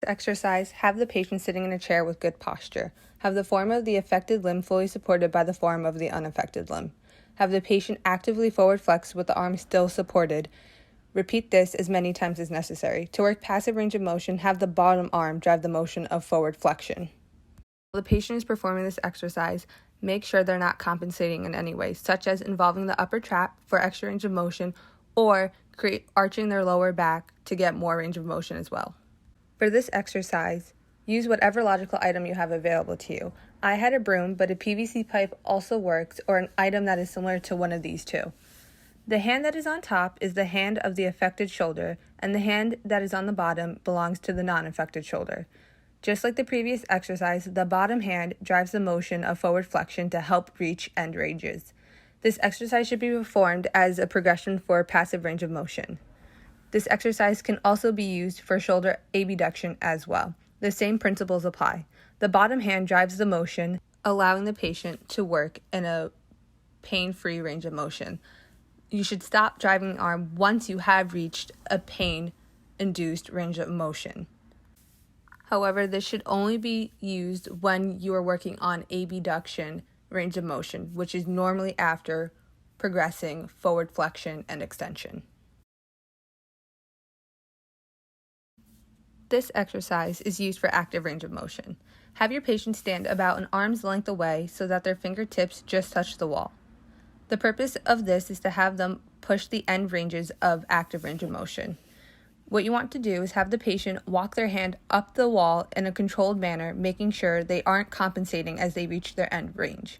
Exercise, have the patient sitting in a chair with good posture. Have the form of the affected limb fully supported by the form of the unaffected limb. Have the patient actively forward flex with the arm still supported. Repeat this as many times as necessary. To work passive range of motion, have the bottom arm drive the motion of forward flexion. While the patient is performing this exercise, make sure they're not compensating in any way, such as involving the upper trap for extra range of motion or arching their lower back to get more range of motion as well. For this exercise, use whatever logical item you have available to you. I had a broom, but a PVC pipe also works, or an item that is similar to one of these two. The hand that is on top is the hand of the affected shoulder, and the hand that is on the bottom belongs to the non-affected shoulder. Just like the previous exercise, the bottom hand drives the motion of forward flexion to help reach end ranges. This exercise should be performed as a progression for passive range of motion. This exercise can also be used for shoulder abduction as well. The same principles apply. The bottom hand drives the motion, allowing the patient to work in a pain-free range of motion. You should stop driving the arm once you have reached a pain-induced range of motion. However, this should only be used when you are working on abduction range of motion, which is normally after progressing forward flexion and extension. This exercise is used for active range of motion. Have your patient stand about an arm's length away so that their fingertips just touch the wall. The purpose of this is to have them push the end ranges of active range of motion. What you want to do is have the patient walk their hand up the wall in a controlled manner, making sure they aren't compensating as they reach their end range.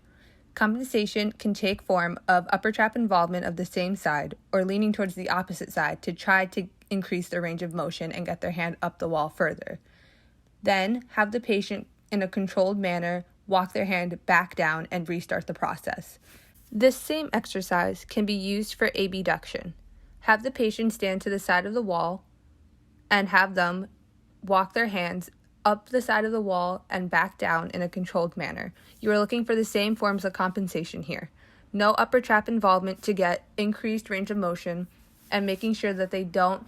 Compensation can take form of upper trap involvement of the same side or leaning towards the opposite side to try to increase their range of motion and get their hand up the wall further. Then have the patient in a controlled manner walk their hand back down and restart the process. This same exercise can be used for abduction. Have the patient stand to the side of the wall and have them walk their hands up the side of the wall and back down in a controlled manner. You are looking for the same forms of compensation here. No upper trap involvement to get increased range of motion, and making sure that they don't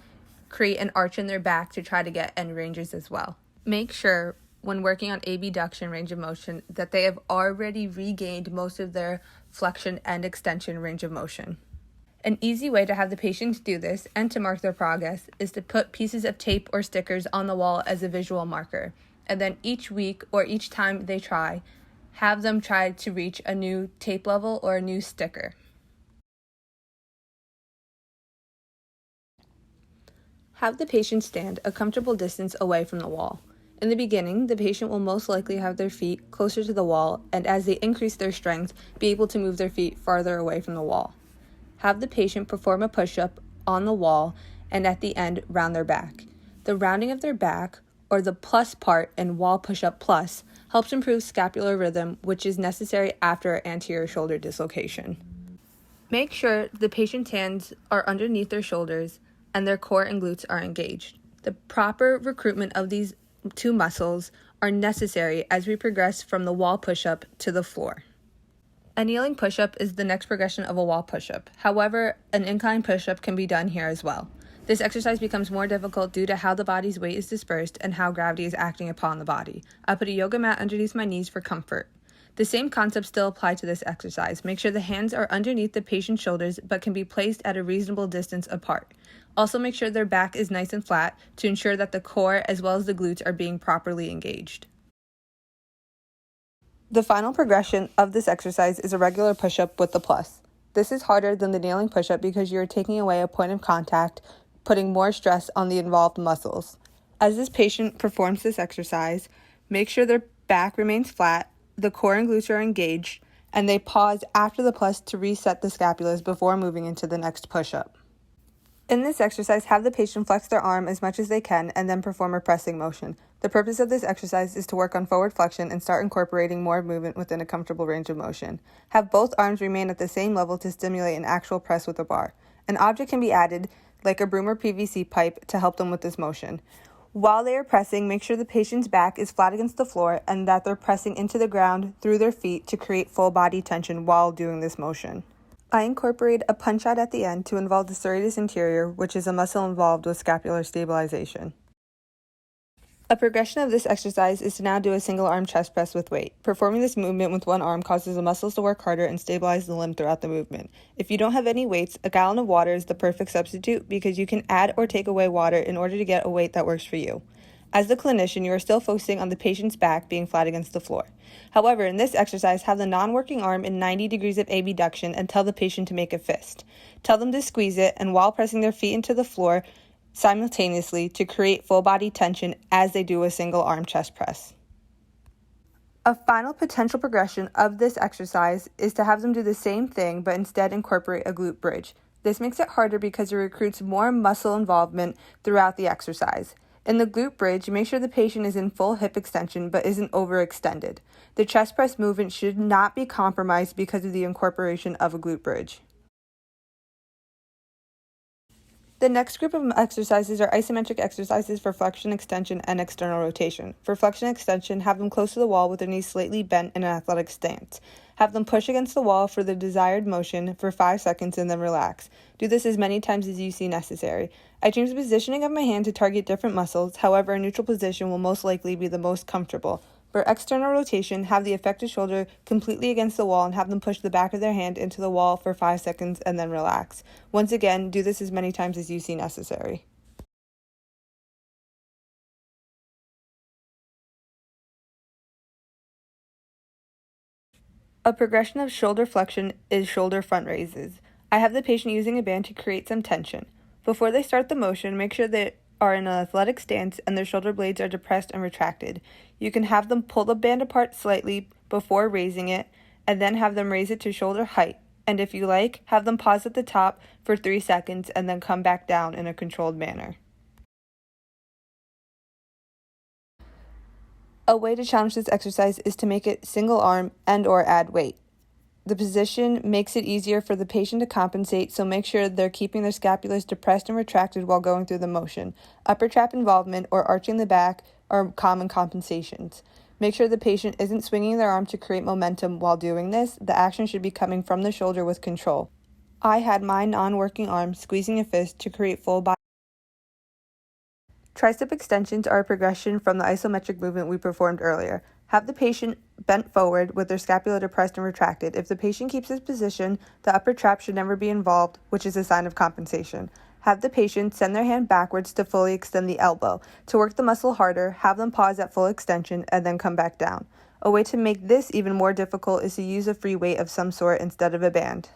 create an arch in their back to try to get end ranges as well. Make sure when working on abduction range of motion that they have already regained most of their flexion and extension range of motion. An easy way to have the patients do this and to mark their progress is to put pieces of tape or stickers on the wall as a visual marker, and then each week or each time they try, have them try to reach a new tape level or a new sticker. Have the patient stand a comfortable distance away from the wall. In the beginning, the patient will most likely have their feet closer to the wall, and as they increase their strength, be able to move their feet farther away from the wall. Have the patient perform a push-up on the wall and at the end round their back. The rounding of their back, or the plus part in wall push-up plus, helps improve scapular rhythm, which is necessary after anterior shoulder dislocation. Make sure the patient's hands are underneath their shoulders and their core and glutes are engaged. The proper recruitment of these two muscles are necessary as we progress from the wall push-up to the floor. A kneeling push-up is the next progression of a wall push-up. However, an incline push-up can be done here as well. This exercise becomes more difficult due to how the body's weight is dispersed and how gravity is acting upon the body. I put a yoga mat underneath my knees for comfort. The same concepts still apply to this exercise. Make sure the hands are underneath the patient's shoulders but can be placed at a reasonable distance apart. Also make sure their back is nice and flat to ensure that the core as well as the glutes are being properly engaged. The final progression of this exercise is a regular push-up with the plus. This is harder than the kneeling push-up because you are taking away a point of contact, putting more stress on the involved muscles. As this patient performs this exercise, make sure their back remains flat, the core and glutes are engaged, and they pause after the plus to reset the scapulas before moving into the next push-up. In this exercise, have the patient flex their arm as much as they can and then perform a pressing motion. The purpose of this exercise is to work on forward flexion and start incorporating more movement within a comfortable range of motion. Have both arms remain at the same level to stimulate an actual press with a bar. An object can be added, like a broom or PVC pipe, to help them with this motion. While they are pressing, make sure the patient's back is flat against the floor and that they're pressing into the ground through their feet to create full body tension while doing this motion. I incorporate a punch out at the end to involve the serratus anterior, which is a muscle involved with scapular stabilization. A progression of this exercise is to now do a single arm chest press with weight. Performing this movement with one arm causes the muscles to work harder and stabilize the limb throughout the movement. If you don't have any weights, a gallon of water is the perfect substitute because you can add or take away water in order to get a weight that works for you. As the clinician, you are still focusing on the patient's back being flat against the floor. However, in this exercise, have the non-working arm in 90 degrees of abduction and tell the patient to make a fist. Tell them to squeeze it, and while pressing their feet into the floor, simultaneously to create full body tension as they do a single arm chest press. A final potential progression of this exercise is to have them do the same thing but instead incorporate a glute bridge. This makes it harder because it recruits more muscle involvement throughout the exercise. In the glute bridge, make sure the patient is in full hip extension but isn't overextended. The chest press movement should not be compromised because of the incorporation of a glute bridge. The next group of exercises are isometric exercises for flexion, extension, and external rotation. For flexion extension, have them close to the wall with their knees slightly bent in an athletic stance. Have them push against the wall for the desired motion for 5 seconds and then relax. Do this as many times as you see necessary. I change the positioning of my hand to target different muscles, however, a neutral position will most likely be the most comfortable. For external rotation, have the affected shoulder completely against the wall and have them push the back of their hand into the wall for 5 seconds and then relax. Once again, do this as many times as you see necessary. A progression of shoulder flexion is shoulder front raises. I have the patient using a band to create some tension. Before they start the motion, make sure they are in an athletic stance and their shoulder blades are depressed and retracted. You can have them pull the band apart slightly before raising it and then have them raise it to shoulder height. And if you like, have them pause at the top for 3 seconds and then come back down in a controlled manner. A way to challenge this exercise is to make it single arm and or add weight. The position makes it easier for the patient to compensate, so make sure they're keeping their scapulars depressed and retracted while going through the motion. Upper trap involvement or arching the back are common compensations. Make sure the patient isn't swinging their arm to create momentum while doing this. The action should be coming from the shoulder with control. I had my non-working arm squeezing a fist to create full body. Tricep extensions are a progression from the isometric movement we performed earlier. Have the patient bent forward with their scapula depressed and retracted. If the patient keeps this position, the upper trap should never be involved, which is a sign of compensation. Have the patient send their hand backwards to fully extend the elbow. To work the muscle harder, have them pause at full extension and then come back down. A way to make this even more difficult is to use a free weight of some sort instead of a band.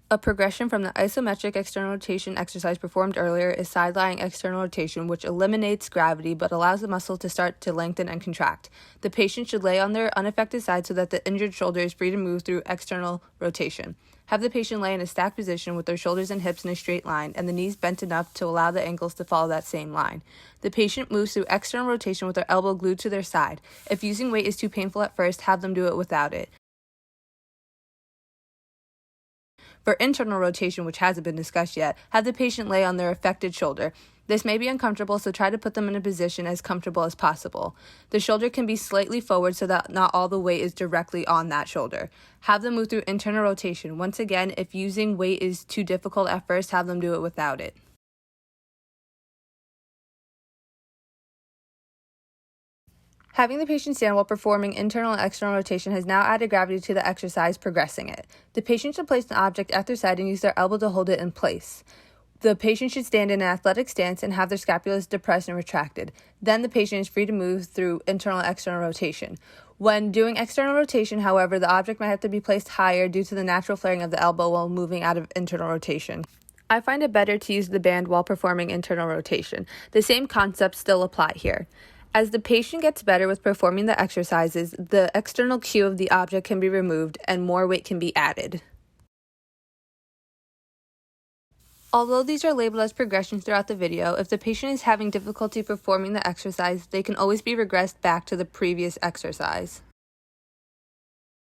A progression from the isometric external rotation exercise performed earlier is side-lying external rotation, which eliminates gravity but allows the muscle to start to lengthen and contract. The patient should lay on their unaffected side so that the injured shoulder is free to move through external rotation. Have the patient lay in a stacked position with their shoulders and hips in a straight line and the knees bent enough to allow the ankles to follow that same line. The patient moves through external rotation with their elbow glued to their side. If using weight is too painful at first, have them do it without it. For internal rotation, which hasn't been discussed yet, have the patient lay on their affected shoulder. This may be uncomfortable, so try to put them in a position as comfortable as possible. The shoulder can be slightly forward so that not all the weight is directly on that shoulder. Have them move through internal rotation. Once again, if using weight is too difficult at first, have them do it without it. Having the patient stand while performing internal and external rotation has now added gravity to the exercise, progressing it. The patient should place an object at their side and use their elbow to hold it in place. The patient should stand in an athletic stance and have their scapulas depressed and retracted. Then the patient is free to move through internal and external rotation. When doing external rotation, however, the object might have to be placed higher due to the natural flaring of the elbow while moving out of internal rotation. I find it better to use the band while performing internal rotation. The same concepts still apply here. As the patient gets better with performing the exercises, the external cue of the object can be removed and more weight can be added. Although these are labeled as progressions throughout the video, if the patient is having difficulty performing the exercise, they can always be regressed back to the previous exercise.